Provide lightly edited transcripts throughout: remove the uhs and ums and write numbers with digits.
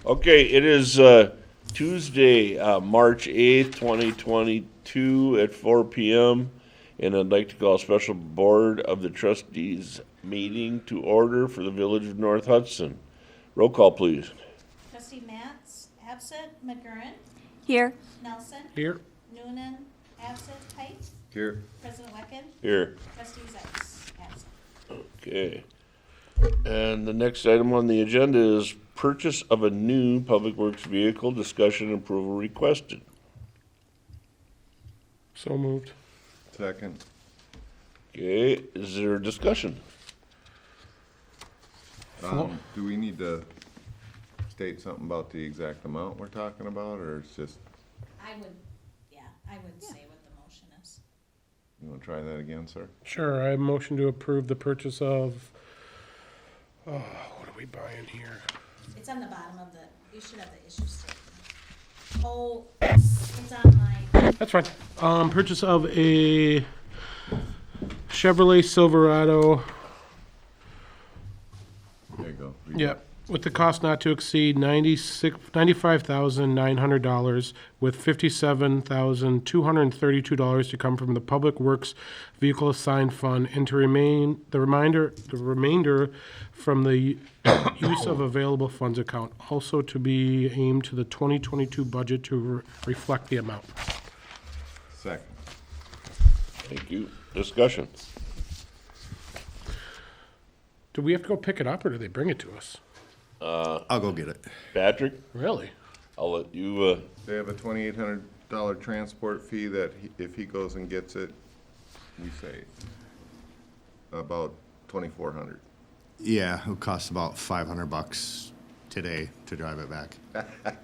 Okay, it is Tuesday, March 8th, 2022 at 4 p.m. And I'd like to call a special Board of the Trustees meeting to order for the Village of North Hudson. Roll call, please. Trustee Matz, absent. McGurran, Here. Nelson, Here. Noonan, absent. Height, Here. President Wecken, Here. Trustee Zeitz, absent. Okay. And the next item on the agenda is purchase of a new public works vehicle, discussion and approval requested. So moved. Second. Okay, is there a discussion? Do we need to state something about the exact amount we're talking about, or it's just, I would say what the motion is. you wanna try that again, sir? Sure, I motion to approve the purchase of, what are we buying here? It's on the bottom of the, you should have the issue statement. Oh, it's on my, That's fine. Purchase of a Chevrolet Silverado, There you go. yep, with the cost not to exceed $95,900, with $57,232 to come from the Public Works Vehicle Assigned Fund, and to remain, the remainder from the use of available funds account, also to be aimed to the 2022 budget to reflect the amount. Second. Thank you. Discussion. Do we have to go pick it up, or do they bring it to us? I'll go get it. Patrick, Really? I'll let you, They have a $2,800 transport fee that if he goes and gets it, we save about $2,400. Yeah, it costs about $500 today to drive it back.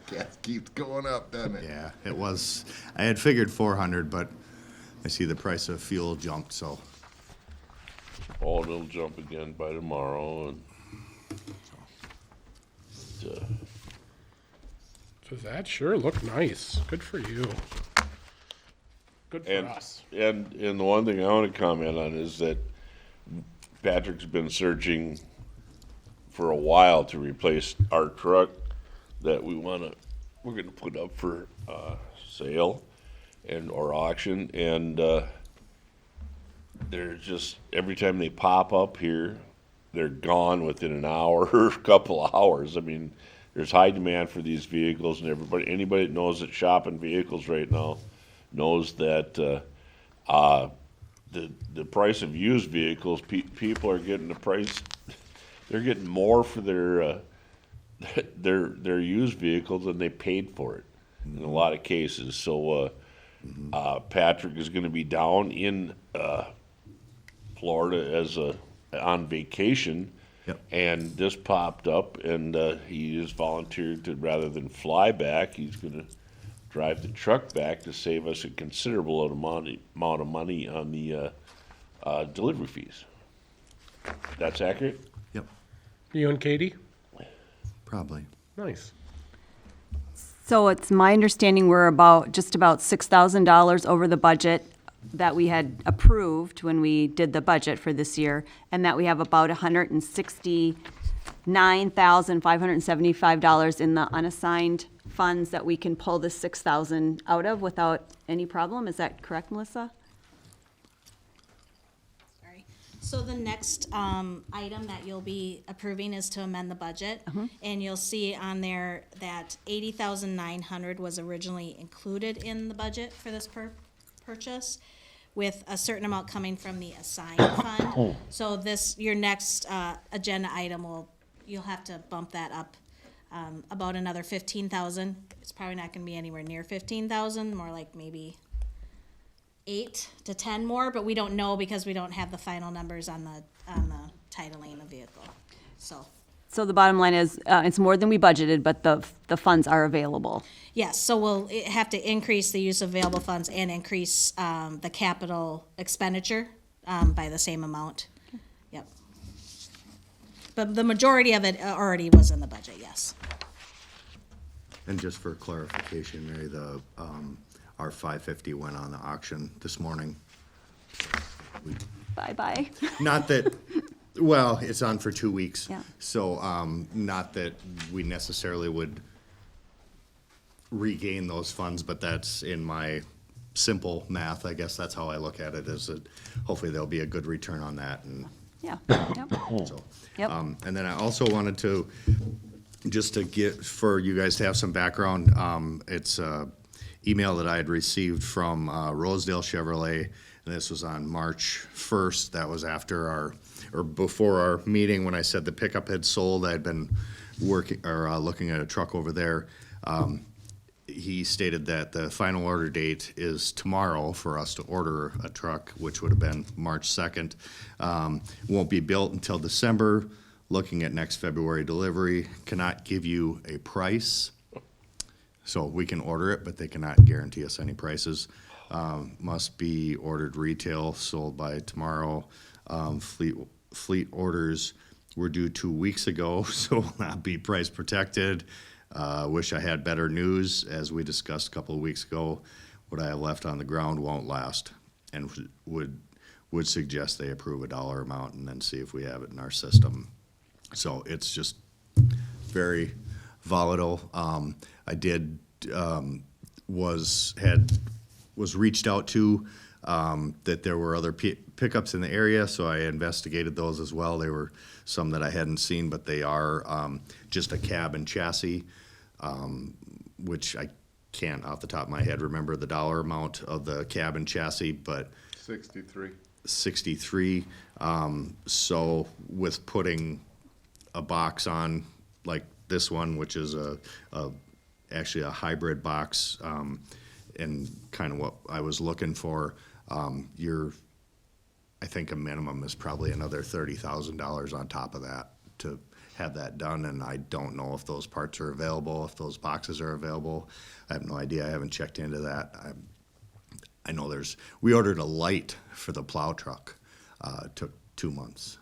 Gas keeps going up, doesn't it? Yeah, it was. I had figured 400, but I see the price of fuel jumped, so oh, it'll jump again by tomorrow and, Does that sure look nice? Good for you. Good for and, us. and the one thing I want to comment on is that Patrick's been searching for a while to replace our truck that we're gonna put up for, sale or auction, and, they're just, every time they pop up here, they're gone within an hour or a couple of hours. I mean, there's high demand for these vehicles, and anybody that knows that shopping vehicles right now knows that the price of used vehicles, people are getting the price, they're getting more for their used vehicles than they paid for it in a lot of cases. So Patrick is going to be down in Florida on vacation. Yep. And this popped up, and he just volunteered to, rather than fly back, he's going to drive the truck back to save us a considerable amount of money on the delivery fees. That's accurate? yep, You and Katie? probably. Nice. So it's my understanding we're just about $6,000 over the budget that we had approved when we did the budget for this year, and that we have about $169,575 in the unassigned funds that we can pull the $6,000 out of without any problem. Is that correct, Melissa? sorry. So the next, item that you'll be approving is to amend the budget. And you'll see on there that 80,900 was originally included in the budget for this purchase, with a certain amount coming from the assigned fund. So your next agenda item you'll have to bump that up about another 15,000. It's probably not gonna be anywhere near 15,000, more like maybe 8 to 10 more, but we don't know because we don't have the final numbers on the titling of the vehicle, so. So the bottom line is, it's more than we budgeted, but the funds are available. Yes, so we'll have to increase the use of available funds and increase the capital expenditure by the same amount. Yep. But the majority of it already was in the budget, yes. And just for clarification, Mary, our 550 went on the auction this morning. Bye-bye. Not that Well, it's on for 2 weeks. Yeah. So, not that we necessarily would regain those funds, but that's in my simple math. I guess that's how I look at it, is that hopefully there'll be a good return on that, and Yeah, yep, so. Yep. And then I also wanted to, just to get, for you guys to have some background, it's a email that I had received from Rosedale Chevrolet, and this was on March 1st. That was after our, or before our meeting, when I said the pickup had sold. I'd been working, or looking at a truck over there. He stated that the final order date is tomorrow for us to order a truck, which would have been March 2nd. Won't be built until December. Looking at next February delivery. Cannot give you a price. So we can order it, but they cannot guarantee us any prices. Must be ordered retail, sold by tomorrow. Fleet orders were due 2 weeks ago, so will not be price protected. Wish I had better news. As we discussed a couple of weeks ago, what I have left on the ground won't last, and would suggest they approve a dollar amount and then see if we have it in our system. So it's just very volatile. I did, was reached out to, that there were other pickups in the area, so I investigated those as well. They were some that I hadn't seen, but they are just a cab and chassis, which I can't off the top of my head remember the dollar amount of the cab and chassis, but 63. 63. So with putting a box on like this one, which is actually a hybrid box, and kind of what I was looking for, I think a minimum is probably another $30,000 on top of that to have that done, and I don't know if those parts are available, if those boxes are available. I have no idea. I haven't checked into that. I know we ordered a light for the plow truck. It took 2 months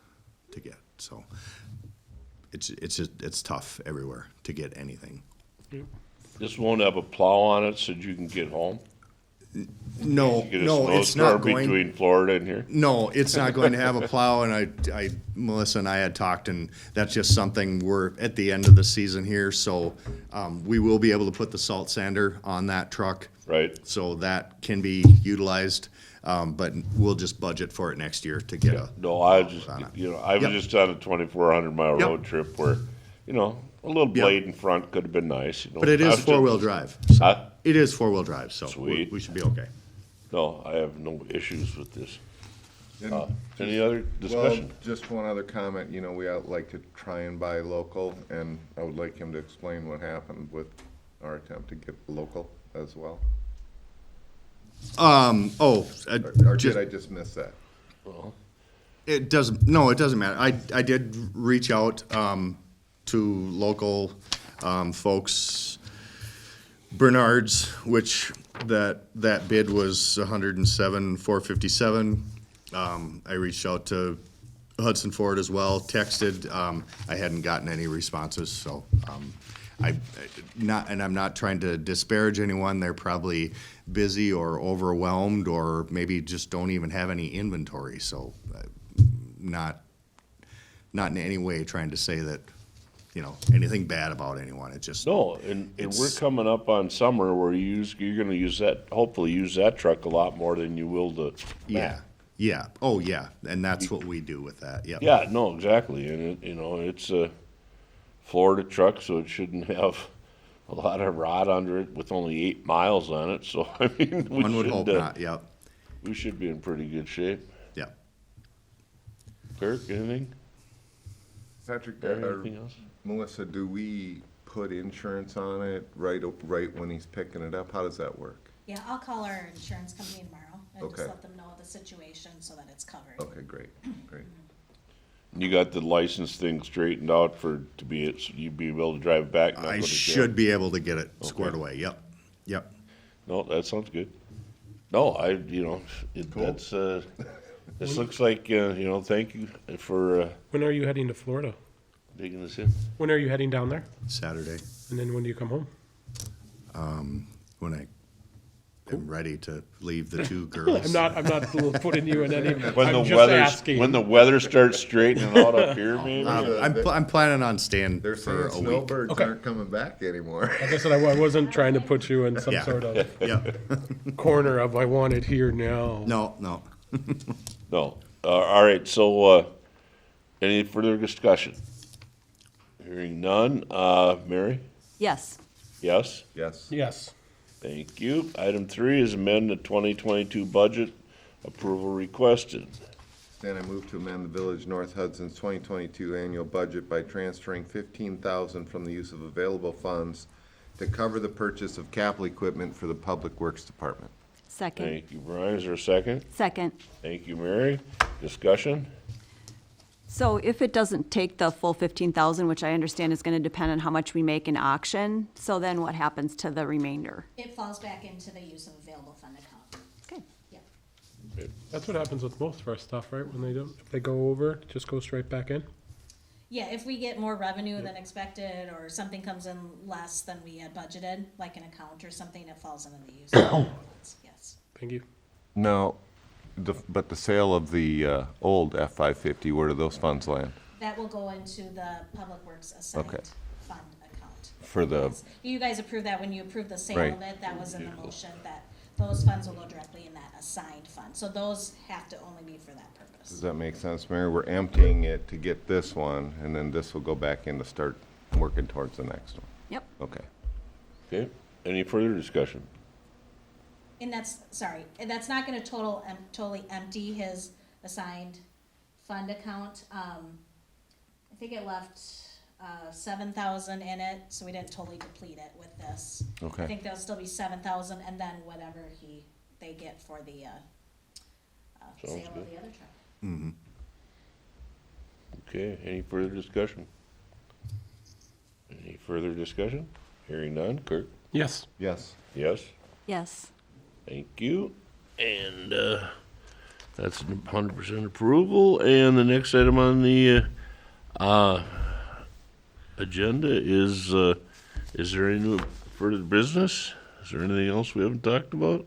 to get, so it's tough everywhere to get anything. This won't have a plow on it so you can get home? No, Get a no, it's not snowstorm going. between Florida and here? No, it's not going to have a plow, and Melissa and I had talked, and that's just something, we're at the end of the season here, so, we will be able to put the salt sander on that truck. Right. So that can be utilized, but we'll just budget for it next year to get a. No, I was just, on it. I was Yep. just on a 2,400-mile Yep. road trip where, a little blade in front could have been nice. But it I is was just- four-wheel drive. So Huh? it is four-wheel drive, so Sweet. we should be okay. No, I have no issues with this. And Any other Well, discussion? just one other comment, we like to try and buy local, and I would like him to explain what happened with our attempt to get local as well. Or did I just miss that? It doesn't, no, it doesn't matter. I did reach out, to local, folks, Bernard's, which that bid was $107,457. I reached out to Hudson Ford as well, texted, I hadn't gotten any responses, so, I'm not trying to disparage anyone. They're probably busy or overwhelmed, or maybe just don't even have any inventory, so, not in any way trying to say that, anything bad about anyone. It just. No, and we're It's- coming up on summer where you're gonna use that, hopefully use that truck a lot more than you will the Yeah, yeah, oh, yeah, and that's what we do with that, yep. Yeah, no, exactly, and it's a Florida truck, so it shouldn't have a lot of rot under it with only 8 miles on it, so, I mean, One would hope not, yep, we should be in pretty good shape. yep. Kirk, anything? Patrick, Anything else? Melissa, do we put insurance on it right when he's picking it up? How does that work? Yeah, I'll call our insurance company tomorrow and just Okay. let them know the situation so that it's covered. Okay, great. You got the license thing straightened out so you'd be able to drive it back? not I go to jail? should be able to get it squared Okay. away, yep, yep. No, that sounds good. No, that's, this looks like, thank you for, When are you heading to Florida? digging this in. When are you heading down there? Saturday, And then when do you come home? when I am ready to leave the two girls. I'm not putting you in any, When the I'm just weather, asking. when the weather starts straightening out up here, maybe? I'm planning on staying They're for saying a week. snowbirds Okay. aren't coming back anymore. Like I said, I wasn't trying to put you in some Yeah. sort of Yeah, corner of I want it here now. no. No. All right, so, any further discussion? Hearing none. Mary? Yes. Yes? Yes. Yes. Thank you. Item 3 is amend the 2022 budget. Approval requested. Then I move to amend the Village North Hudson's 2022 annual budget by transferring $15,000 from the use of available funds to cover the purchase of capital equipment for the Public Works Department. Second. Thank you, Brian. Is there a second? Second. Thank you, Mary. Discussion? So if it doesn't take the full 15,000, which I understand is gonna depend on how much we make in auction, so then what happens to the remainder? It falls back into the use of available fund account. Okay. Yep. That's what happens with most of our stuff, right? When they don't, if they go over, it just goes straight back in? Yeah, if we get more revenue than expected, or something comes in less than we had budgeted, like an account or something, it falls into the use of available funds, yes. Thank you. No, but the sale of the old F-550, where do those funds land? That will go into the Public Works assigned Okay. fund account. For the, You guys approved that when you approved the sale Right. of it, that was in the motion, that those funds will go directly in that assigned fund. So those have to only be for that does purpose. that make sense, Mary? We're emptying it to get this one, and then this will go back in to start working towards the next one. Yep. Okay. Okay. Any further discussion? And that's not gonna totally empty his assigned fund account. I think it left, 7,000 in it, so we didn't totally deplete it with this. Okay. I think there'll still be 7,000, and then whatever they get for the, Sounds sale good. of the other truck. Okay, any further discussion? Any further discussion? Hearing none. Kirk? Yes. Yes. Yes? Yes. Thank you. And, that's 100% approval. And the next item on the, agenda is there any further business? Is there anything else we haven't talked about?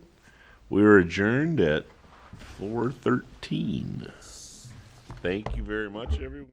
We're adjourned at 4:13. Thank you very much, everyone.